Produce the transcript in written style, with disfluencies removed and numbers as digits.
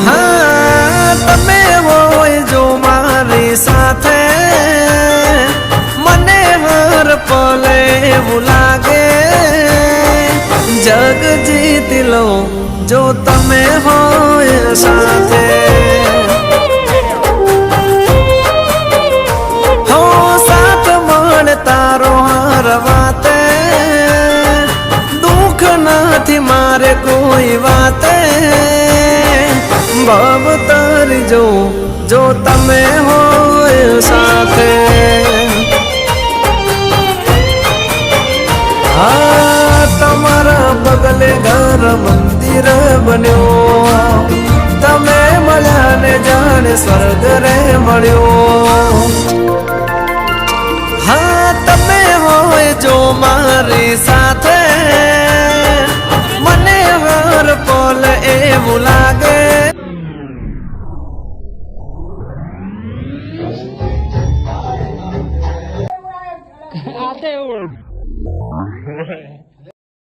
हाँ तमे होय जो मारी साथे मने हर पले એવું લાગે जग जीत लो जो तमे होय साथे हो साथ मण तारो हर वाते दुख नहीं मारे कोई वाते भव तारी जो तमे होय साथे हाँ तमारा बगले घर मंदिर बन्यो तमे मळ्या ने जाने स्वर्ग रे मळ्यो हाँ तमे होय जो मारी साथे मने हर पल एवुं लागे आते